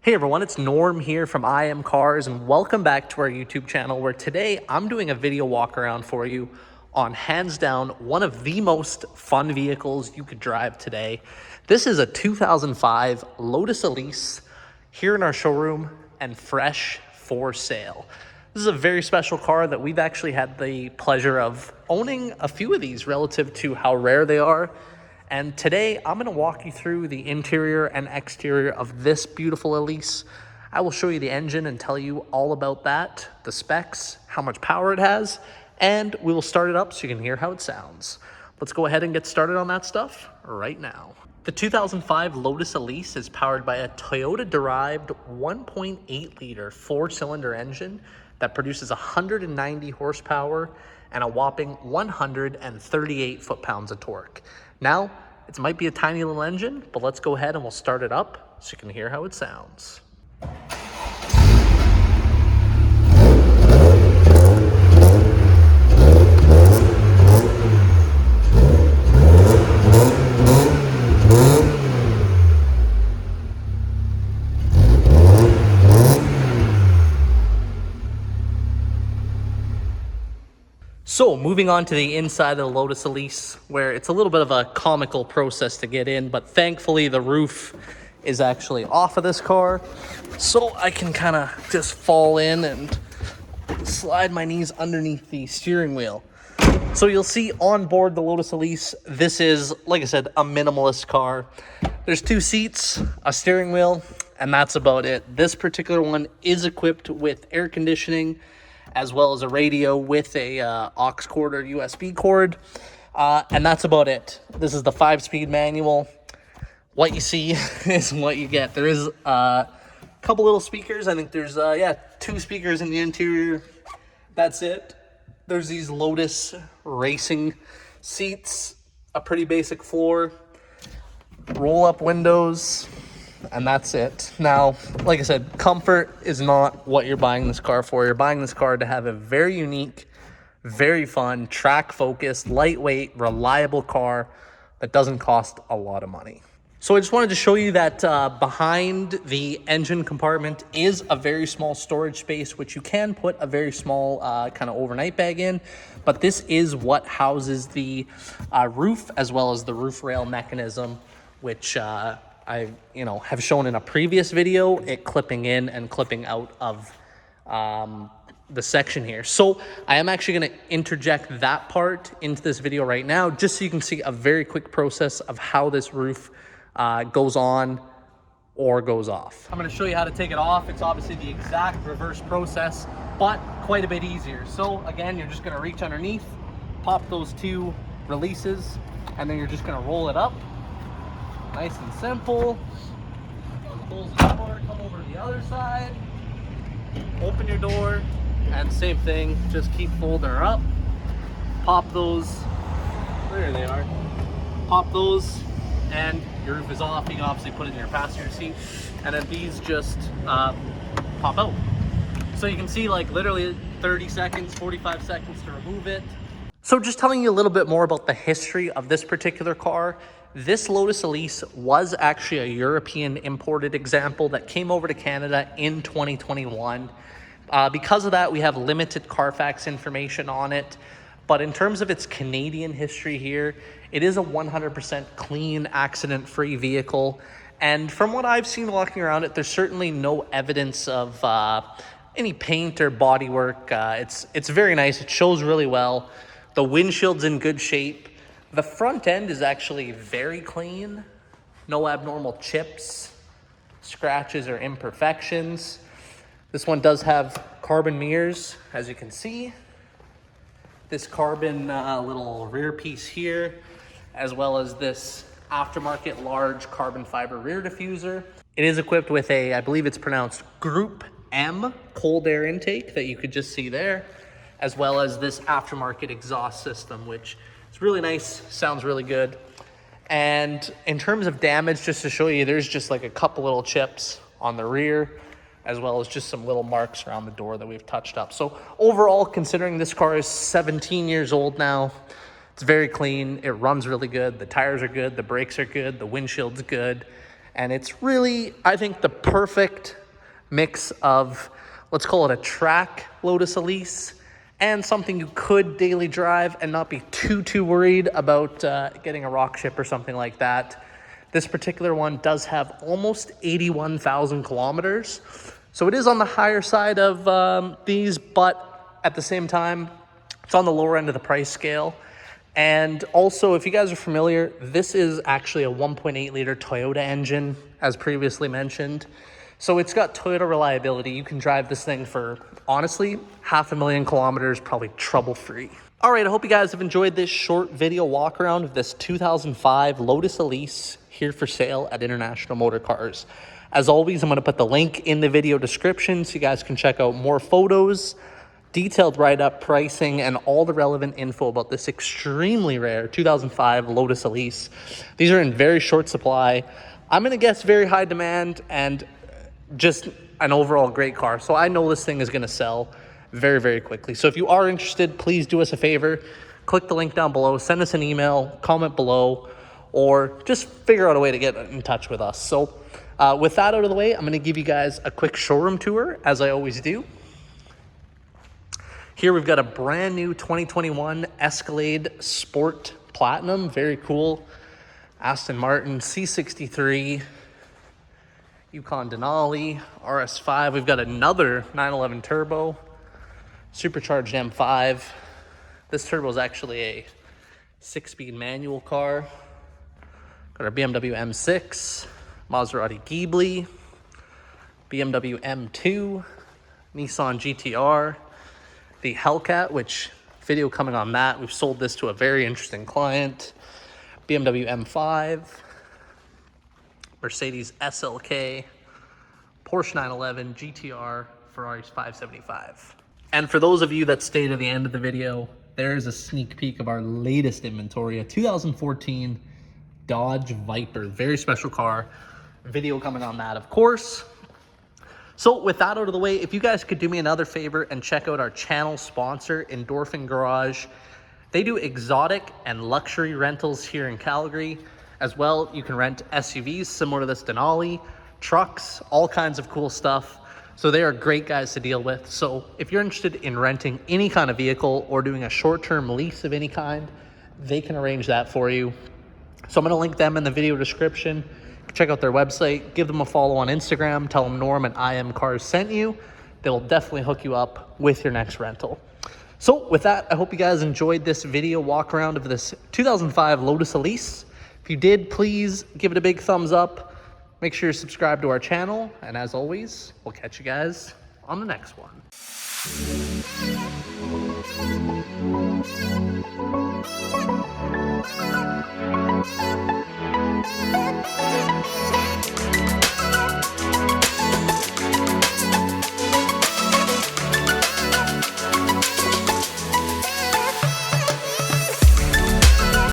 Hey everyone, it's Norm here from IMCARS and welcome back to our YouTube channel where today I'm doing a video walk around for you on hands down one of the most fun vehicles you could drive today. This is a 2005 Lotus Elise here in our showroom and fresh for sale. This is a very special car that we've actually had the pleasure of owning a few of these relative to how rare they are. And today I'm going to walk you through the interior and exterior of this beautiful Elise. I will show you the engine and tell you all about that, the specs, how much power it has, and we will start it up so you can hear how it sounds. Let's go ahead and get started on that stuff right now. The 2005 Lotus Elise is powered by a Toyota-derived 1.8-liter four-cylinder engine that produces 190 horsepower and a whopping 138 foot-pounds of torque. Now, it might be a tiny little engine, but let's go ahead and we'll start it up so you can hear how it sounds. So moving on to the inside of the Lotus Elise, where it's a little bit of a comical process to get in, but thankfully the roof is actually off of this car. So I can kind of just fall in and slide my knees underneath the steering wheel. So you'll see on board the Lotus Elise, this is, like I said, a minimalist car. There's two seats, a steering wheel, and that's about it. This particular one is equipped with air conditioning, as well as a radio with a aux cord or USB cord. And that's about it. This is the 5-speed manual. What you see is what you get. There is a couple little speakers. I think there's, 2 speakers in the interior. That's it. There's these Lotus racing seats, a pretty basic floor, roll-up windows, and that's it. Now, like I said, comfort is not what you're buying this car for. You're buying this car to have a very unique, very fun, track-focused, lightweight, reliable car that doesn't cost a lot of money. So I just wanted to show you that behind the engine compartment is a very small storage space, which you can put a very small kind of overnight bag in. But this is what houses the roof as well as the roof rail mechanism, which I have shown in a previous video, it clipping in and clipping out of the section here. So I am actually going to interject that part into this video right now, just so you can see a very quick process of how this roof goes on or goes off. I'm going to show you how to take it off. It's obviously the exact reverse process, but quite a bit easier. So again, you're just going to reach underneath, pop those 2 releases, and then you're just going to roll it up. Nice and simple. Close the door, come over to the other side, open your door, and same thing, just keep folding her up. Pop those, there they are. Pop those, and your roof is off. You can obviously put it in your passenger seat, and then these just pop out. So you can see, like, literally 30 seconds, 45 seconds to remove it. So just telling you a little bit more about the history of this particular car. This Lotus Elise was actually a European imported example that came over to Canada in 2021. Because of that, we have limited Carfax information on it. But in terms of its Canadian history here, it is a 100% clean, accident-free vehicle. And from what I've seen walking around it, there's certainly no evidence of any paint or bodywork. It's very nice. It shows really well. The windshield's in good shape. The front end is actually very clean. No abnormal chips, scratches, or imperfections. This one does have carbon mirrors, as you can see. This carbon little rear piece here, as well as this aftermarket large carbon fiber rear diffuser. It is equipped with a, I believe it's pronounced Group M cold air intake that you could just see there, as well as this aftermarket exhaust system, which is really nice, sounds really good. And in terms of damage, just to show you, there's just like a couple little chips on the rear, as well as just some little marks around the door that we've touched up. So overall, considering this car is 17 years old now, it's very clean, it runs really good, the tires are good, the brakes are good, the windshield's good, And it's really, I think, the perfect mix of, let's call it a track Lotus Elise, and something you could daily drive and not be too worried about getting a rock chip or something like that. This particular one does have almost 81,000 kilometers. So it is on the higher side of these, but at the same time, it's on the lower end of the price scale. And also, if you guys are familiar, this is actually a 1.8 liter Toyota engine, as previously mentioned. So it's got Toyota reliability. You can drive this thing for, honestly, 500,000 kilometers, probably trouble-free. All right, I hope you guys have enjoyed this short video walk around of this 2005 Lotus Elise here for sale at International Motor Cars. As always, I'm going to put the link in the video description so you guys can check out more photos, detailed write-up, pricing, and all the relevant info about this extremely rare 2005 Lotus Elise. These are in very short supply. I'm going to guess very high demand and just an overall great car. So I know this thing is going to sell very quickly. So if you are interested, please do us a favor. Click the link down below, send us an email, comment below, or just figure out a way to get in touch with us. So with that out of the way, I'm going to give you guys a quick showroom tour, as I always do. Here we've got a brand new 2021 Escalade Sport Platinum. Very cool. Aston Martin C63, Yukon Denali, RS5. We've got another 911 Turbo, supercharged M5. This turbo is actually a 6-speed manual car. Got our BMW M6, Maserati Ghibli, BMW M2, Nissan GTR, the Hellcat, which video coming on that. We've sold this to a very interesting client. BMW M5, Mercedes SLK, Porsche 911, GTR, Ferrari 575. And for those of you that stay to the end of the video, there's a sneak peek of our latest inventory, a 2014 Dodge Viper. Very special car. Video coming on that, of course. So with that out of the way, if you guys could do me another favor and check out our channel sponsor, Endorphin Garage. They do exotic and luxury rentals here in Calgary. As well, you can rent SUVs similar to this Denali, trucks, all kinds of cool stuff. So they are great guys to deal with. So if you're interested in renting any kind of vehicle or doing a short-term lease of any kind, they can arrange that for you. So I'm going to link them in the video description. Check out their website, give them a follow on Instagram, tell them Norm and IMCARS sent you. They'll definitely hook you up with your next rental. So with that, I hope you guys enjoyed this video walk around of this 2005 Lotus Elise. If you did, please give it a big thumbs up. Make sure you're subscribed to our channel. And as always, we'll catch you guys on the next one.